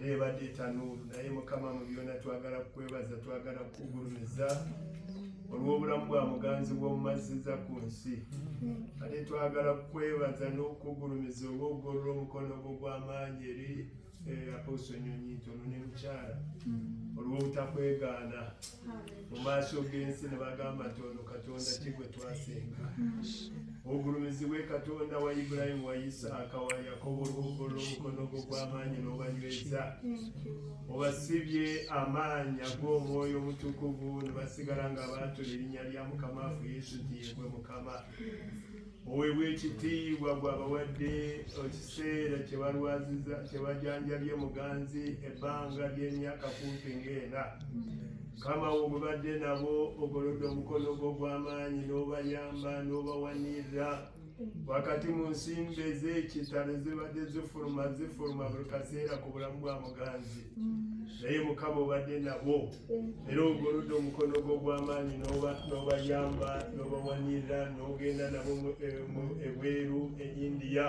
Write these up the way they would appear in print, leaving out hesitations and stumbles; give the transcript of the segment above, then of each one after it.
ebadde tanuru naye mukama mu byonna twagala kukwebaza twagala kukugulumiza olw'obulamu bwa muganzi bw'omumazziza ku nsi ate twagala kukwebaza n'okukugulumiza olw'okugolola omukono gwo gw'amaanyi eri Apostle Nyonyi Ntono ne mukyala olw'obutakwegaana mu maaso g'ensi ne bagamba nti ono Katonda ki gwe twasenga ogulumizibwe Katonda wa Ibulayimu wa Isaaka wa Yakobo olw'okugolola omukono gwo gw'amaanyi n'obanyweza obasibye amaanyi ag'omwoyo omutukuvu ne basigala nga baatula erinnya lya Mukama waffe Yesu nti ye gwe Mukama oweebwa ekitiibwa gwabawadde ekiseera kyebalwaziza kyebajanjabye muganzi ebbanga ly'emyaka kumpi ng'ena Mukama wo bwe badde nabo ogolodde omukono gwo gw'amaanyi n'obayamba n'obawanirira wakati mu nsimbi ez'ekitalo zibadde zifuluma buli kaseera ku bulamu bwa muganzi naye Mukama obadde nabo era ogolodde omukono gwo gw'amaanyi n'obayamba n'obawanirira n'ogenda nabo ebweru e India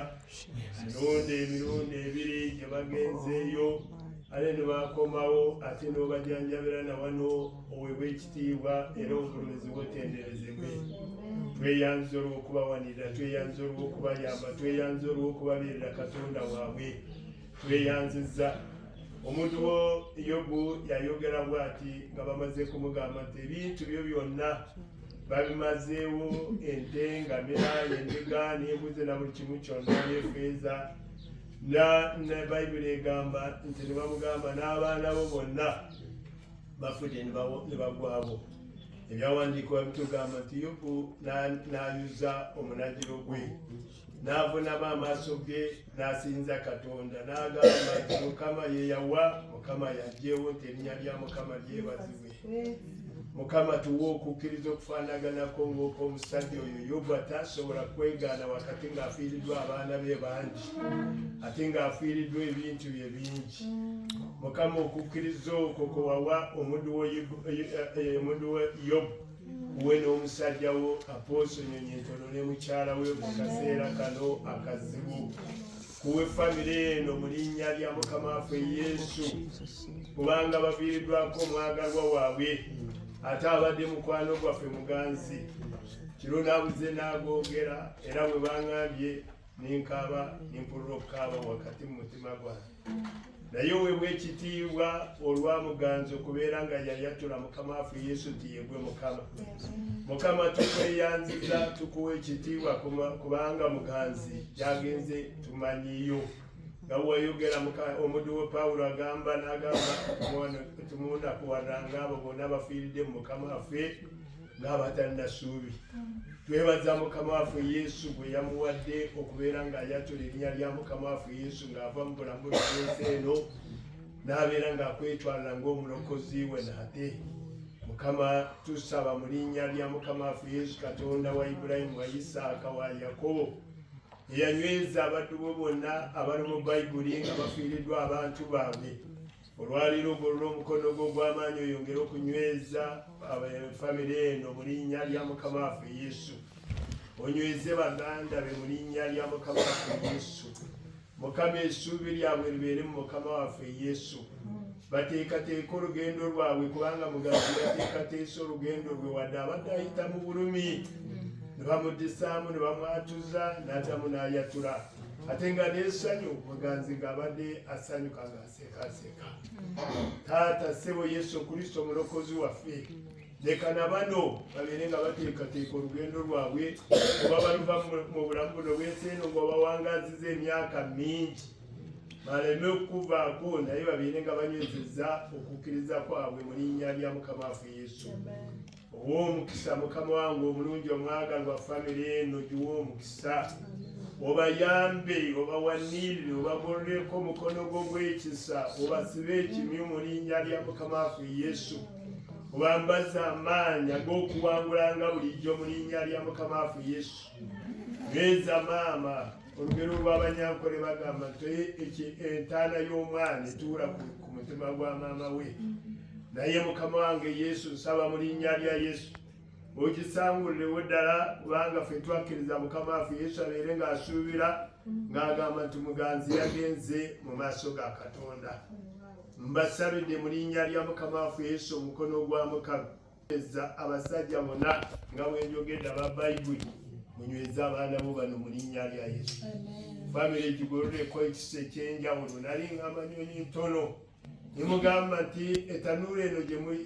emirundi ebiri gye bagenzeeyo ate ne bakomawo ate n'obajanjabira na wano oweebwa ekitiibwa era ogulumizibwe otenderezebwe tweyanza olw'okubawanirira tweyanza olw'okubayamba tweyanza olw'okubabeerera Katonda waabwe tweyanziza omuntu wo Yobu yayogera bw'ati nga bamaze kumugamba nti ebintu byo byonna babimazeewo ente engamira endiga n'embuzi na buli kimu kyonna n'effeeza ne Bayibuli egamba nti ne bamugamba n'abaana bo bonna bafudde ne bagwabo ebyawandiikibwa bitugamba nti Yobu n'ayuza omunagiro gwe n'avunama amaaso ge n'asinza Katonda n'agamba nti Mukama ye yawa Mukama yaggyewo nti erinnya lya Mukama lyebazibwe Mukama tuwe okukkiriza okufaanaganako ng'omusajja oyo Yobu atasobola kwegaana wakati ng'afiiriddwa abaana be bangi ate ng'afiiriddwa ebintu bye bingi Mukama okukkiriza okwo kwe wawa omuddu wo Yobu kuwe n'omusajja wo Apostle Nyonyi Ntono ne mukyala we mu kaseera kano akazibu kuwe famire eno mu linnya lya Mukama waffe Yesu kubanga bafiiriddwako omwagalwa waabwe ate abadde mukwano gwaffe muganzi kiro naabuze n'agoogera era bwe baŋŋambye nenkaaba nempulira okukaaba wakati mu mutima gwange naye oweebwa ekitiibwa olwa muganzi okubeera nga yayatula Mukama waffe Yesu nti ye gwe Mukama Mukama tukweyanziza tukuwa ekitiibwa kubanga muganzi gyagenze tumanyiyo nga wayogera omuddu wa Pawulo agamba tumunakuwadanga abo bonna bafiiridde mu Mukama waffe ng'abatalina ssuubi twebaza Mukama waffe Yesu gwe yamuwadde okubeera ng'ayatula erinnya lya Mukama waffe Yesu ng'ava mu bulamu bw'ensi eno n'abeera ng'akwetwalira ng'omulokozi we nate Mukama tusaba mu linnya lya Mukama waffe Yesu Katonda wa Ibulayimu wa Isaaka wa Yakobo eyanyweza abaddu bo bonna abali mu Bayibuli nga bafiiriddwa abantu baabwe olwaliro ogolola omukono gwo gw'amaanyi oyongere okunyweza famire eno mu linnya lya Mukama waffe Yesu onyweze baganda be mu linnya lya Mukama waffe Yesu Mukama essuubi lyabwe libeere mu Mukama waffe Yesu bateekateeka olugendo lwabwe kubanga muganzi yateekateesa olugendo lwe wadde abadde ayita mu bulumi ne bamudisaamu ne bamwatuza n'atamu n'ayatula ate nga n'essanyu muganzi ng'abadde asanyuka ng'aseekaseeka taata ssebo Yesu Kristo omulokozi waffe leka na bano babeere nga bateekateeka olugendo lwabwe oba baluva mu bulamu buno bw'ensi eno ng'obawangaziza emyaka mingi baleme okuvaako naye babeere nga banywezezza okukkiriza kwabwe mu linnya lya Mukama waffe Yesu ow'omukisa Mukama wange omulungi omwagalwa famire eno giwa omukisa obayambe obawanirire obagololeko omukono gwo gw'ekisa obasibe ekimyu mu linnya lya Mukama waffe Yesu obambaze amaanyi ag'okuwangulanga bulijjo mu linnya lya Mukama waffe Yesu nyweza maama olugero lw'abanyankole bagamba nti entaana y'omwana etuula ku mutima gwa maama we naye Mukama wange Yesu nsaba mu linnya lya Yesu ogisangulirewo ddala kubanga ffe twakkiriza Mukama waffe Yesu abeere ng'asuubira ng'agamba nti muganzi yagenze mu maaso ga Katonda. Mbasabidde mu linnya lya Mukama waffe Yesu omukono gwa Mukama abasajja bonna nga bwe njogedde aba Bayibuli munyweze abaana bo bano mu linnya lya Yesu. Famire gigololeko ekisa ekyenjawulo. Nali ng'amanyonyi ntono ne mugamba nti etanuulu eno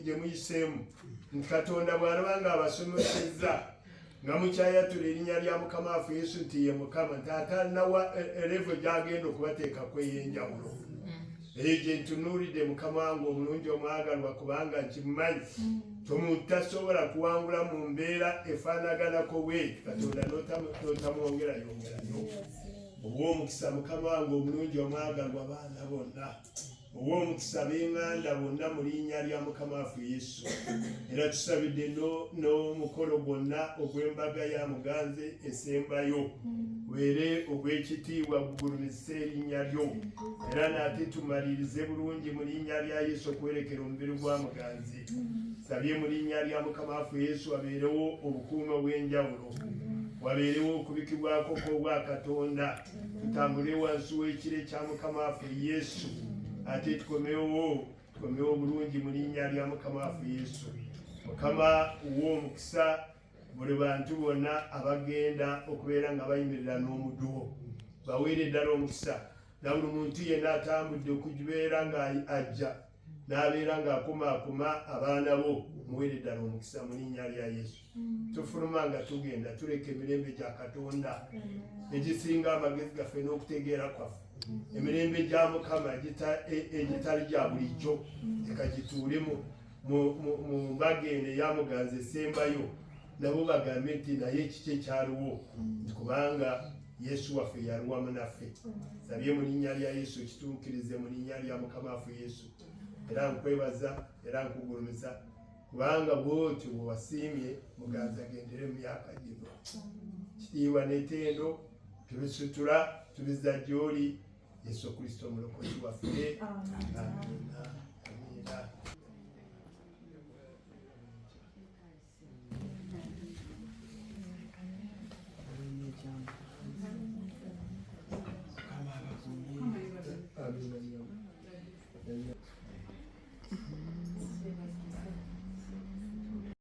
gye muyiseemu nti Katonda bw'alaba nga abasomesezza nga mukyayatula erinnya lya Mukama waffe Yesu nti ye Mukama nti atalinawa erevo gy'agenda okubateekako ey'enjawulo. Eyo gye ntunuulidde Mukama wange omulungi omwagalwa kubanga nkimumanyi omuntu tasobola kuwangula mu mbeera efaanaganako bweti Katonda n'otamwongerayongerayo. Ow'omukisa Mukama wange omulungi omwagalwa abaana bonna. Ow'omukisa b'eŋŋanda bonna mu linnya lya Mukama waffe Yesu. Era tusabidde n'omukolo gwonna ogw'embaga ya muganzi esembayo were ogw'ekitiibwa gugulumizise erinnya lyo. Era nate tumalirize bulungi mu linnya lya Yesu okwerekera omubiri gwa muganzi. Sabye mu linnya lya Mukama waffe Yesu wabeerewo obukuumi obw'enjawulo. Wabeerewo okubikibwako kw'obwa Katonda. Tutambule wansi w'ekire kya Mukama waffe Yesu. Ate tukomewo bulungi mu linnya lya Mukama waffe Yesu. Mukama w'omukisa buli bantu bonna abagenda okubeera nga bayimirira n'omuddo. Baweere ddala omukisa. Na buli muntu yenna atambudde okubeera nga ajja n'abeera ng'akumaakuma abaana bo muweere ddala omukisa mu linnya lya Yesu. Tufuluma nga tugenda tuleka emirembe gya Katonda egisinga amagezi gaffe n'okutegeera kwaffe. Emirembe gya Mukama egitali gya bulijjo leka gituule mu mbaga eno eya muganzi esembayo. Nabo bagambe nti naye kiki ekyaliwo kubanga Yesu waffe yali wamu naffe. Sabye mu linnya lya Yesu ekituukirize mu linnya lya Mukama waffe Yesu. Era nkwebaza era nkugulumiza kubanga bw'otyo bwe wasiimye muganzi agendere mu myaka gino. Kitiibwa n'ettendo tubisitula tubizza gy'oli Yesu Kristo omulokozi waffe. Amen.